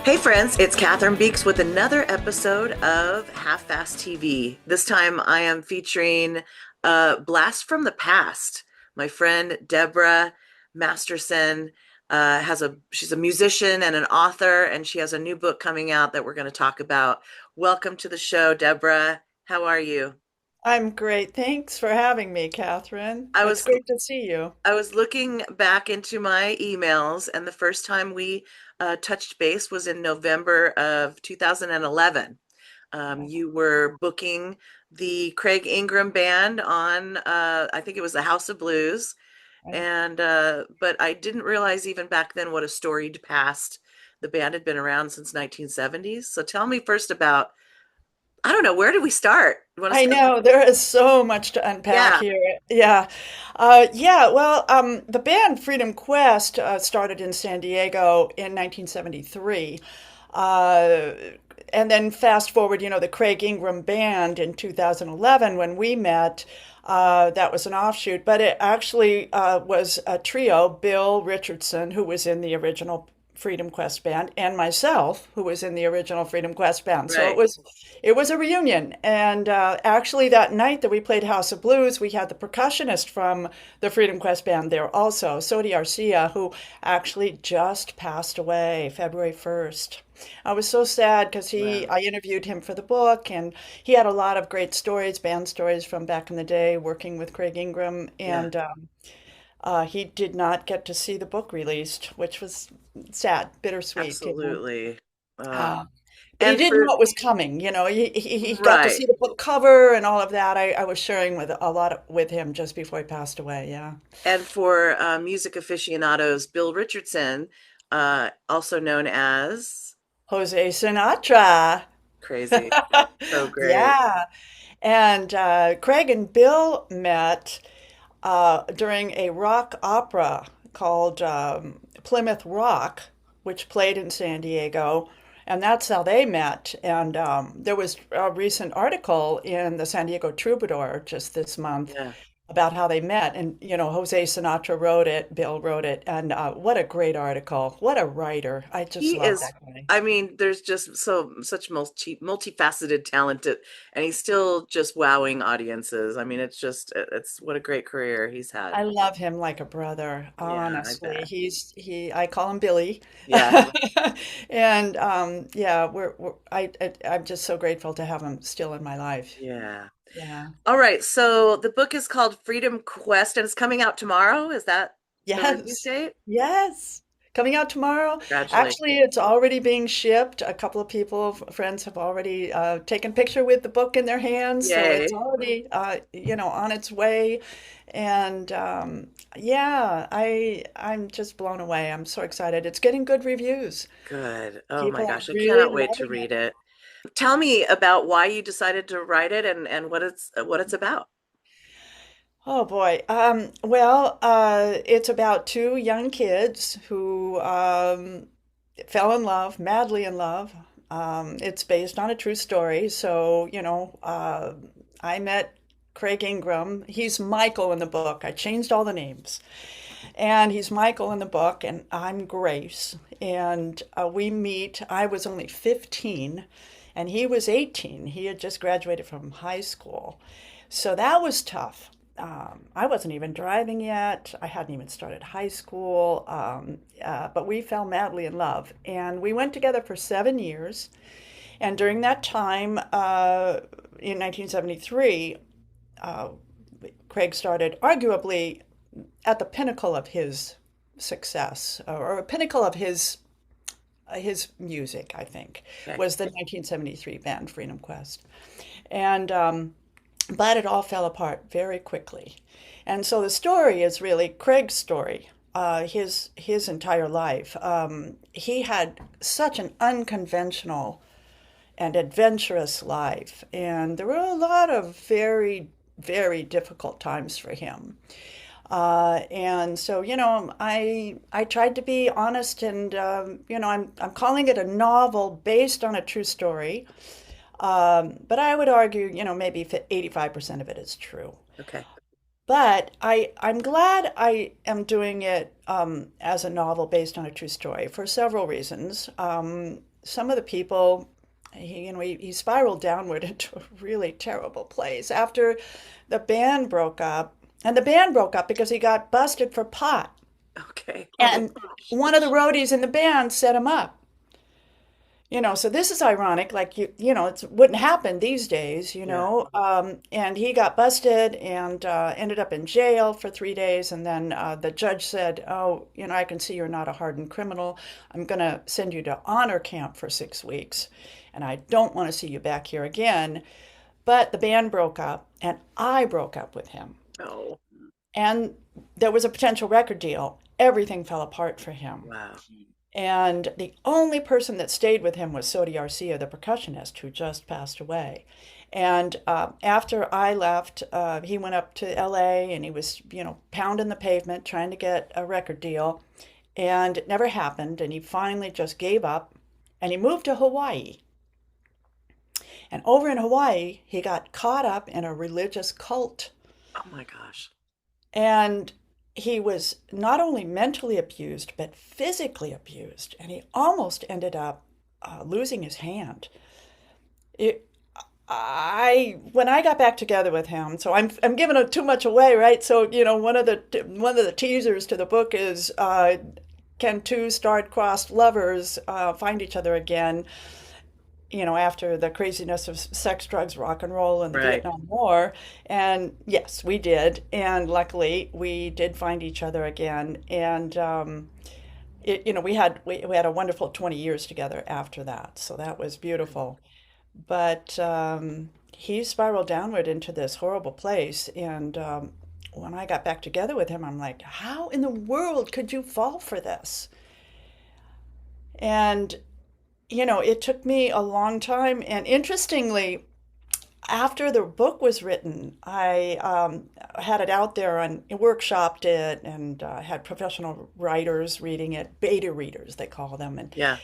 Hey friends, it's Cathryn Beeks with another episode of Half Fast TV. This time I am featuring a Blast from the Past. My friend Debora Masterson she's a musician and an author, and she has a new book coming out that we're going to talk about. Welcome to the show, Debora. How are you? I'm great. Thanks for having me, Catherine. I It's was great to see you. I was looking back into my emails, and the first time we touched base was in November of 2011. You were booking the Craig Ingram Band on, I think it was the House of Blues, Right. and but I didn't realize even back then what a storied past the band had been around since 1970s. So tell me first about, I don't know, where did we start? You want to I start? know there is so much to unpack Yeah, here. Yeah. The band Freedom Quest started in San Diego in 1973. Uh, and then fast forward, the Craig Ingram Band in 2011 when we met. That was an offshoot, but it actually was a trio, Bill Richardson, who was in the original Freedom Quest band, and myself, who was in the original Freedom Quest band. So right. it was a reunion. And actually, that night that we played House of Blues, we had the percussionist from the Freedom Quest band there also, Sodi Arcia, who actually just passed away February 1st. I was so sad because Wow. I interviewed him for the book, and he had a lot of great stories, band stories from back in the day, working with Craig Ingram, Yeah, and he did not get to see the book released, which was sad, bittersweet. absolutely. Uh, Uh, but he and didn't for know it was coming. He got to Right. see the book cover and all of that. I was sharing with a lot with him just before he passed away. Yeah. And for music aficionados, Bill Richardson, also known as Jose Sinatra. Crazy. So great. Yeah. And Craig and Bill met during a rock opera called Plymouth Rock, which played in San Diego. And that's how they met. And there was a recent article in the San Diego Troubadour just this month Yeah. about how they met. And, Jose Sinatra wrote it, Bill wrote it. And what a great article. What a writer. I just He love is, that guy. I mean, there's just such multifaceted talented, and he's still just wowing audiences. I mean, it's what a great career he's had. I love him like a brother, Yeah, I honestly. bet. I call him Billy. Yeah. And yeah, I'm just so grateful to have him still in my life. Yeah. Yeah. All right. So the book is called Freedom Quest and it's coming out tomorrow. Is that the release Yes. date? Yes. Coming out tomorrow. Actually, Congratulations. it's already being shipped. A couple of people, friends have already taken picture with the book in their hands, so it's Yay. already on its way. And yeah, I'm just blown away. I'm so excited. It's getting good reviews. Good. Oh my People are gosh, I really cannot wait to loving it. read it. Tell me about why you decided to write it and what it's about. Oh boy. It's about two young kids who fell in love, madly in love. It's based on a true story. So, I met Craig Ingram. He's Michael in the book. I changed all the names. And he's Michael in the book, and I'm Grace. And we meet. I was only 15, and he was 18. He had just graduated from high school. So that was tough. I wasn't even driving yet. I hadn't even started high school. But we fell madly in love. And we went together for 7 years. And during that time, in 1973, uh, Craig started arguably at the pinnacle of his success, or pinnacle of his music, I think, Okay. was the 1973 band Freedom Quest. And but it all fell apart very quickly. And so the story is really Craig's story, his entire life. He had such an unconventional and adventurous life, and there were a lot of very, very difficult times for him. And so, I tried to be honest, and I'm calling it a novel based on a true story. But I would argue, maybe 85% of it is true. Okay. But I'm glad I am doing it as a novel based on a true story for several reasons. some of the people, he spiraled downward into a really terrible place after the band broke up. And the band broke up because he got busted for pot. Okay. Oh And gosh. one of the roadies in the band set him up. So this is ironic, like it wouldn't happen these days, Yeah. and he got busted and ended up in jail for 3 days. And then the judge said, "Oh, I can see you're not a hardened criminal. I'm going to send you to honor camp for 6 weeks, and I don't want to see you back here again." But the band broke up, and I broke up with him, Oh, and there was a potential record deal. Everything fell apart for him. wow. And the only person that stayed with him was Sodi Arcia, the percussionist, who just passed away. And after I left, he went up to LA and he was, pounding the pavement trying to get a record deal. And it never happened. And he finally just gave up and he moved to Hawaii. And over in Hawaii, he got caught up in a religious cult. Oh my gosh. And he was not only mentally abused, but physically abused. And he almost ended up losing his hand. It, when I got back together with him, so I'm giving too much away, right? So one of the teasers to the book is can two star-crossed lovers find each other again? After the craziness of sex, drugs, rock and roll, and the Right. Vietnam War. And yes, we did. And luckily, we did find each other again. And we had a wonderful 20 years together after that. So that was beautiful. But he spiraled downward into this horrible place. And when I got back together with him, I'm like, how in the world could you fall for this? And it took me a long time. And interestingly, after the book was written, I had it out there and workshopped it and had professional writers reading it, beta readers, they call them. And, Yeah.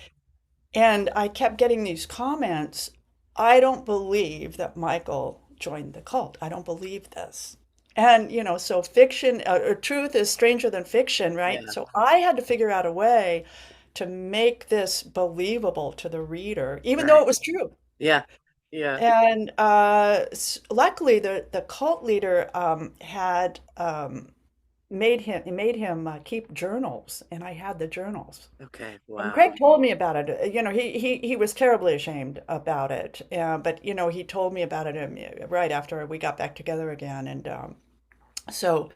and I kept getting these comments. I don't believe that Michael joined the cult. I don't believe this. And, so fiction, or truth is stranger than fiction, right? Yeah. So I had to figure out a way to make this believable to the reader, even though Right. it was true. Yeah. Yeah. And luckily, the cult leader had made him keep journals, and I had the journals. Okay. And Wow. Greg told me about it. He was terribly ashamed about it, but he told me about it right after we got back together again, and so,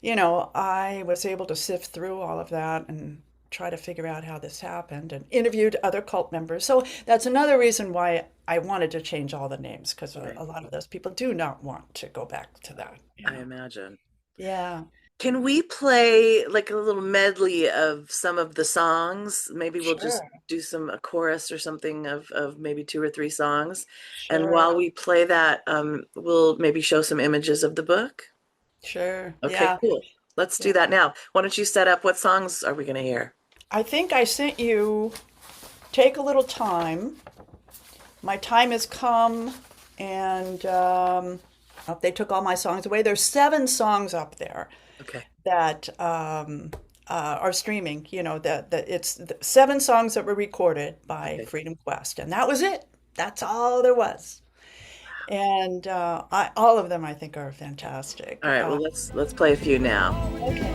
I was able to sift through all of that and try to figure out how this happened and interviewed other cult members. So that's another reason why I wanted to change all the names because a, Right. a lot of those people do not want to go back to that. I imagine. Yeah, Can we play like a little medley of some of the songs? Maybe we'll just sure, do a chorus or something of maybe two or three songs. And sure, while we play that, we'll maybe show some images of the book. sure. Okay, Yeah, cool. Let's do yeah. that now. Why don't you set up what songs are we going to hear? I think I sent you Take a Little Time. My Time Has Come, and oh, they took all my songs away. There's 7 songs up there Okay. that are streaming. It's the 7 songs that were recorded by Okay. Freedom Quest, and that was it. That's all there was. And all of them I think are All fantastic. right, well let's play a few now. Okay.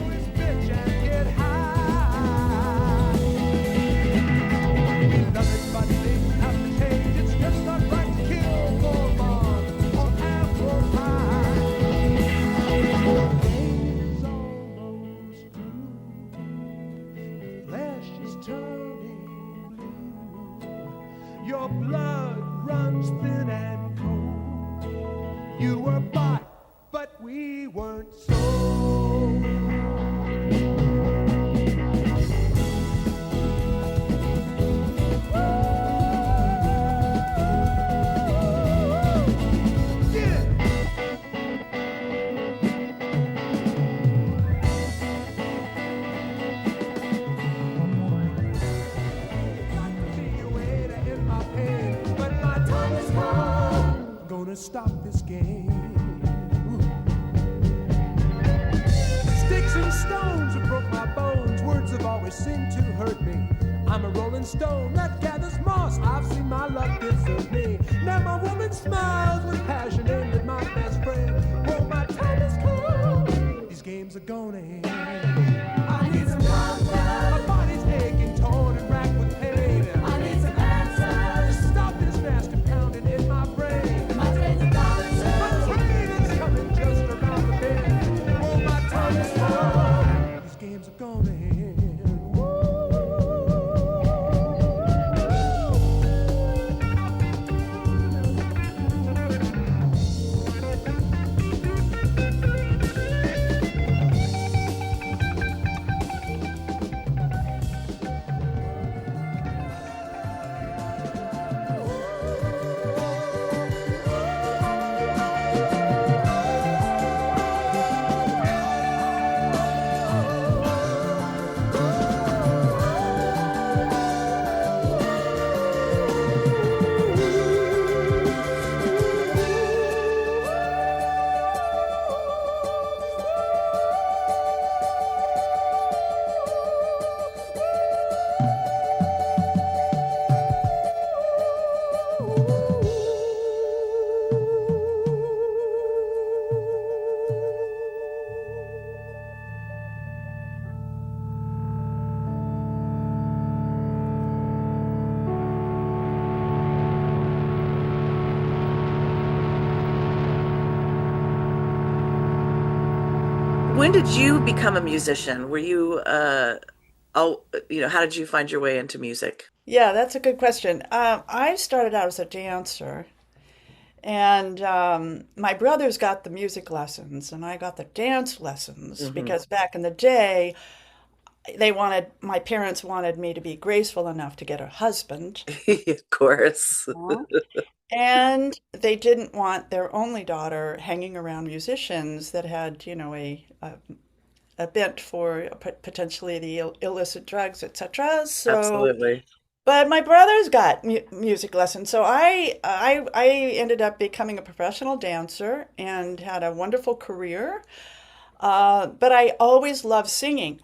Your blood runs thin and cold. You were bought, but we weren't sold. Gonna stop this game. Sticks and stones have broke my bones. Words have always seemed to hurt me. I'm a rolling stone that gathers moss. I've seen my luck desert me. Now my woman smiles with passion and with my best friend. Oh, my time has come. These games are gonna end. I need some comfort. My body's aching, torn and racked with pain. I need some answers to stop this nasty pounding in my brain. My train's coming soon. My train is coming just around the bend. Oh, my time has come. These games are gonna end. When did you become a musician? Were you how did you find your way into music? Yeah, that's a good question. I started out as a dancer, and my brothers got the music lessons, and I got the dance lessons Hmm. because back in the day, my parents wanted me to be graceful enough to get a husband. Of course. Yeah. And they didn't want their only daughter hanging around musicians that had, a bent for potentially the illicit drugs, etc. So, Absolutely. but my brothers got mu music lessons, so I ended up becoming a professional dancer and had a wonderful career. But I always loved singing.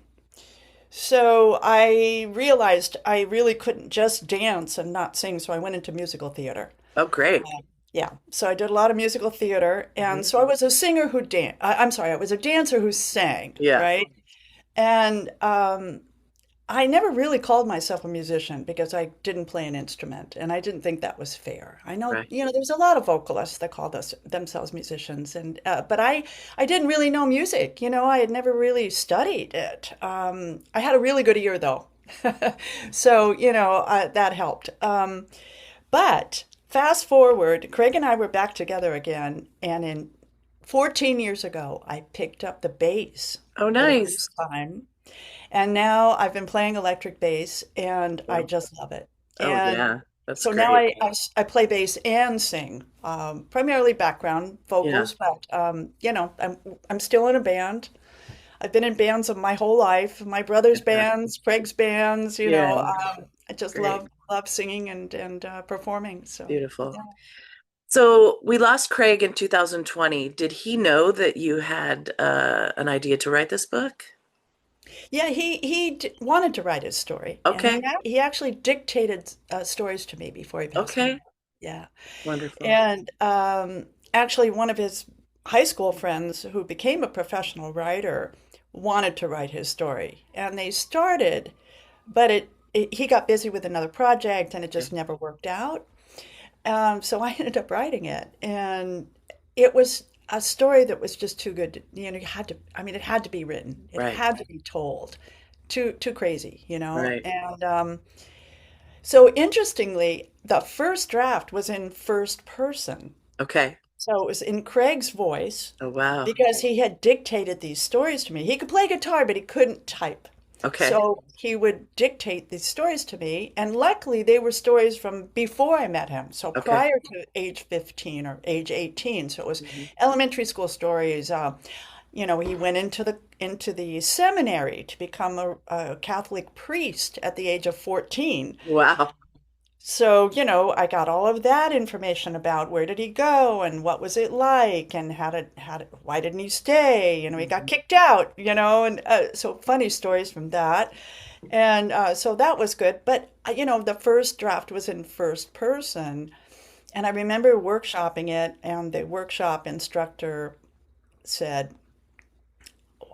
So I realized I really couldn't just dance and not sing, so I went into musical theater. Oh, great. Yeah, so I did a lot of musical theater, and Hmm. so I was a singer who I'm sorry, I was a dancer who sang, Yeah, right? And I never really called myself a musician because I didn't play an instrument, and I didn't think that was fair. I know, right. there's a lot of vocalists that call themselves musicians, and but I didn't really know music. I had never really studied it. I had a really good ear though, so that helped. But fast forward, Craig and I were back together again, and in 14 years ago, I picked up the bass Oh, for the nice. first time. And now I've been playing electric bass and I Wow. just love it. Oh, And yeah. That's so now great. I play bass and sing, primarily background Yeah, vocals, but I'm still in a band. I've been in bands of my whole life, my brother's fantastic. bands, Craig's bands, Yeah, I just great. love singing and performing. So Beautiful. yeah. So we lost Craig in 2020. Did he know that you had an idea to write this book? Yeah, he wanted to write his story, and Okay. he actually dictated stories to me before he passed away. Okay. Yeah. Wonderful. And actually, one of his high school friends who became a professional writer wanted to write his story. And they started, but he got busy with another project and it Yeah. just never worked out. So I ended up writing it. And it was a story that was just too good. You had to, I mean, it had to be written, it Right. had to be told. Too crazy, Right. And so interestingly, the first draft was in first person. Okay. So it was in Craig's voice Oh, wow. because he had dictated these stories to me. He could play guitar, but he couldn't type. Okay. So he would dictate these stories to me. And luckily, they were stories from before I met him. So Okay. prior to age 15 or age 18. So it was Mhm. elementary school stories. He went into the seminary to become a Catholic priest at the age of 14. Wow. So, I got all of that information about where did he go and what was it like and why didn't he stay? He got Mhm. kicked out, and so funny stories from that. And so that was good. But, the first draft was in first person. And I remember workshopping it, and the workshop instructor said,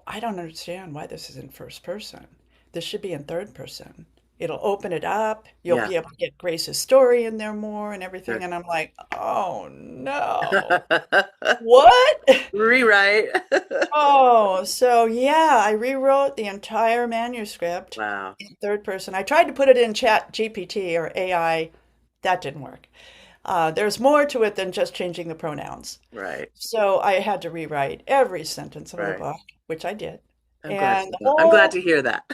I don't understand why this is in first person. This should be in third person. It'll open it up. You'll Yeah. be able to get Grace's story in there more and everything. Sure. And I'm like, oh no. What? Rewrite. Oh, so yeah, I rewrote the entire manuscript Wow. in third person. I tried to put it in Chat GPT or AI. That didn't work. There's more to it than just changing the pronouns. Right. So I had to rewrite every sentence of the Right. book, which I did. I'm glad And the I'm glad whole, to hear that.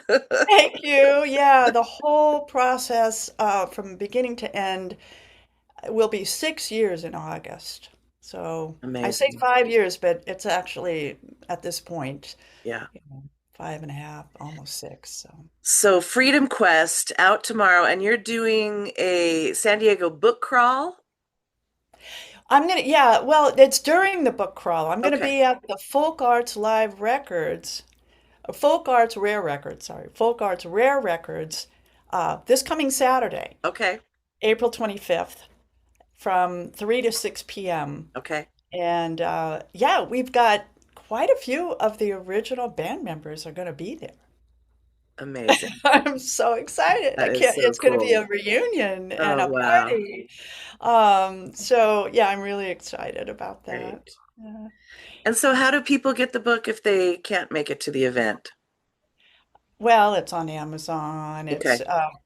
thank you. Yeah, the whole process from beginning to end will be 6 years in August. So I say Amazing. 5 years, but it's actually at this point, Yeah. 5.5, almost six. So So Freedom Quest out tomorrow, and you're doing a San Diego book crawl. yeah, well, it's during the book crawl. I'm gonna Okay. be at the Folk Arts Live Records, Folk Arts Rare Records, sorry, Folk Arts Rare Records, this coming Saturday, Okay. April 25th, from 3 to 6 p.m. Okay. And yeah, we've got quite a few of the original band members are going to be there. Amazing. I'm so excited. That is so It's going to be cool. a reunion and Oh, a wow. party. So yeah, I'm really excited about that. Great. Yeah. And so how do people get the book if they can't make it to the event? Well, it's on Amazon. Okay.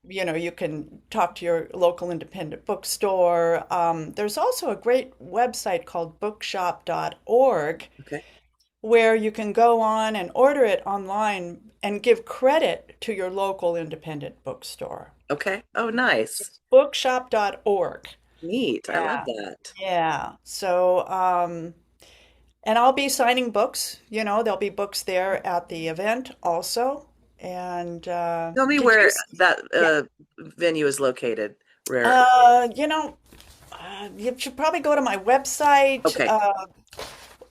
You can talk to your local independent bookstore. There's also a great website called bookshop.org Okay. where you can go on and order it online and give credit to your local independent bookstore. Okay. Oh, nice. It's bookshop.org. Neat. I love Yeah. that. Yeah. So, and I'll be signing books. There'll be books there at the event also. And Tell me did you? where that Yeah. venue is located. Where? Uh, you know, you should probably go to my website, Okay.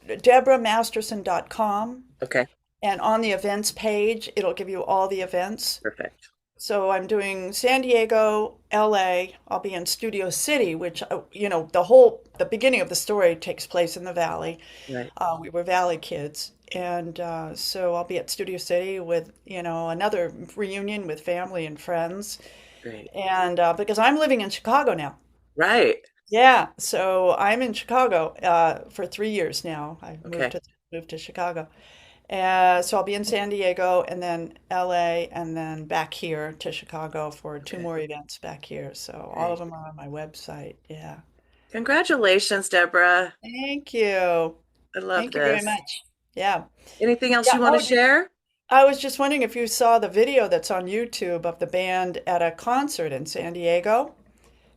DeboraMasterson.com, Okay. and on the events page, it'll give you all the events. Perfect. So I'm doing San Diego, LA. I'll be in Studio City, which, the beginning of the story takes place in the Valley. Right. We were Valley kids. And so I'll be at Studio City with, another reunion with family and friends. Great. And because I'm living in Chicago now. Right. Yeah, so I'm in Chicago for 3 years now. I Okay. moved to Chicago. So I'll be in San Diego and then LA and then back here to Chicago for two Okay. more events back here. So all of Great. them are on my website. Yeah. Congratulations, Deborah. Thank you. I love Thank you very this. much. Yeah. Anything else Yeah. you want to Oh, share? I was just wondering if you saw the video that's on YouTube of the band at a concert in San Diego.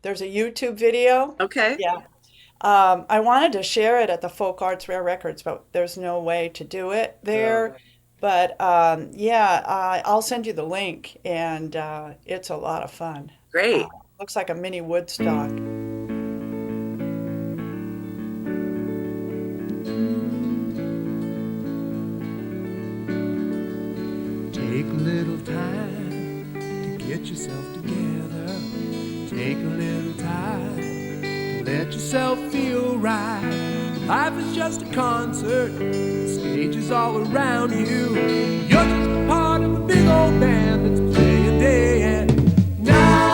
There's a YouTube video. Okay. Yeah. I wanted to share it at the Folk Arts Rare Records, but there's no way to do it Oh, there. But yeah, I'll send you the link, and it's a lot of fun. Uh, great. Looks like a mini Woodstock. Take a little time to get yourself together. Take a little time to let yourself feel right. Life is just a concert, the stage is all around you. You're just a part of a big old band that's playing day and night.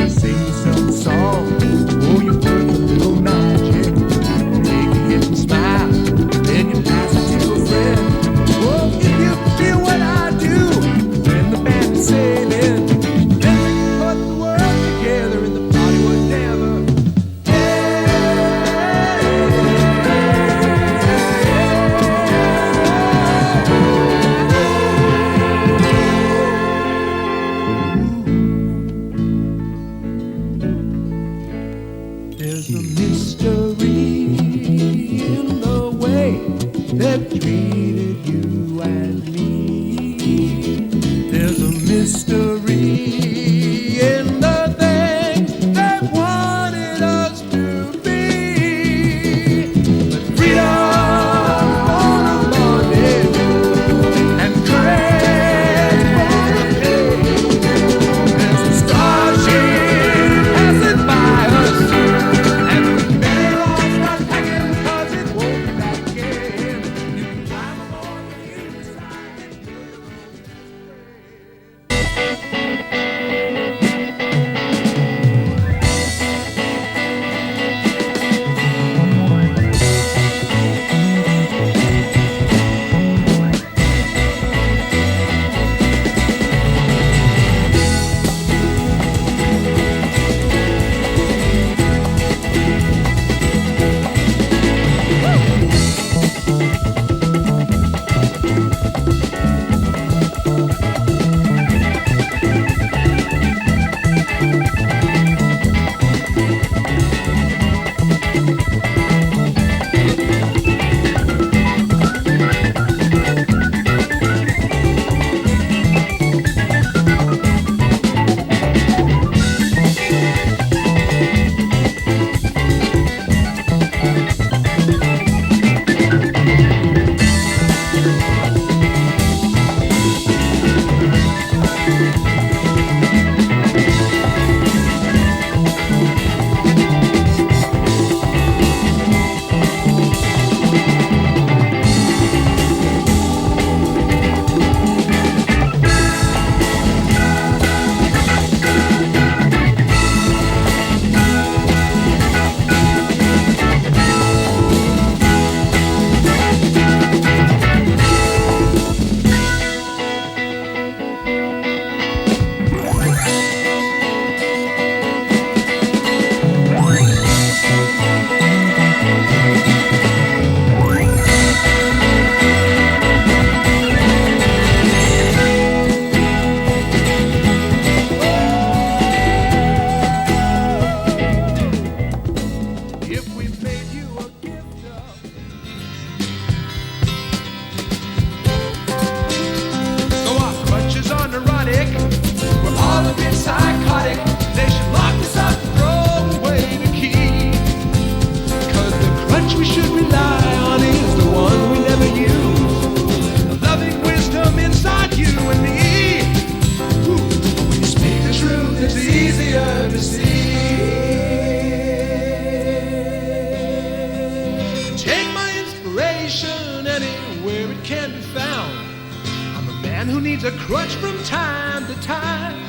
Sing yourself a song, oh, you're worth a little magic. Make it hit and smile, they've treated you and me. There's a mystery in the things they wanted us to be. But freedom for the morning and courage for the pain. There's a starship passing by us, and we better all start packing 'cause it won't be back again. You can climb aboard the inside and build your own if we made you a gift of. So our crutches are neurotic, we're all a bit psychotic. They should lock us up and throw away the key. 'Cause the crutch we should rely on is the one we never use. The loving wisdom inside you and me. Ooh, when you speak the truth, it's easier to see. Take my inspiration anywhere it can be found. I'm a man who needs a crutch from time to time.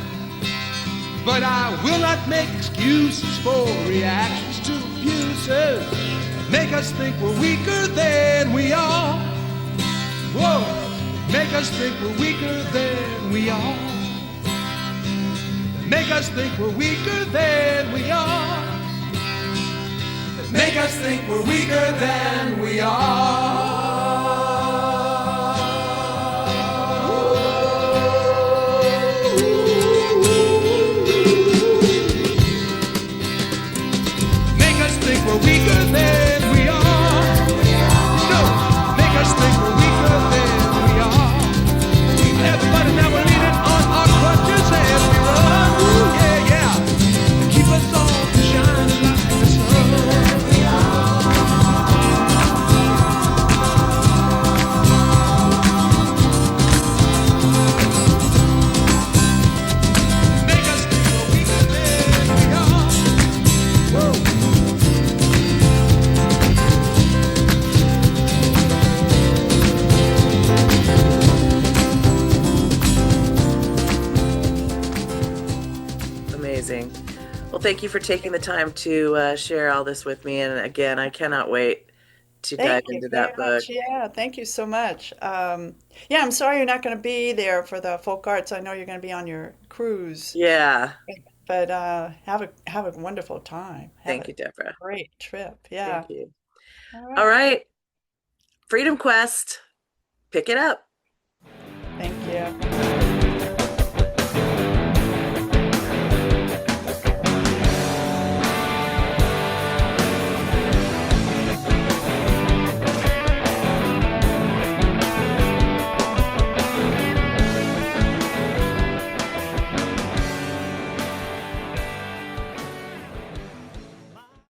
But I will not make excuses for reactions to abuses. Make us think we're weaker than we are. Whoa, make us think we're weaker than we are. Make us think we're weaker than we are. Make us think we're weaker than we are. Make us think we're weaker than we are. No, make us think we're weaker than we are. Everybody now we're leaning on our crutches as we run. Ooh, yeah, yeah. Keep us all shining like the sun. Make us think we're weaker than we are. Woo. Amazing. Well, thank you for taking the time to share all this with me. And again, I cannot wait to dive Thank you into very that book. much. Yeah, thank you so much. Yeah, I'm sorry you're not going to be there for the folk arts. I know you're going to be on your cruise, Yeah. but have a wonderful time. Have Thank a you, Deborah. great trip. Thank Yeah. you. All All right. right. Freedom Quest. Pick it up. Thank you.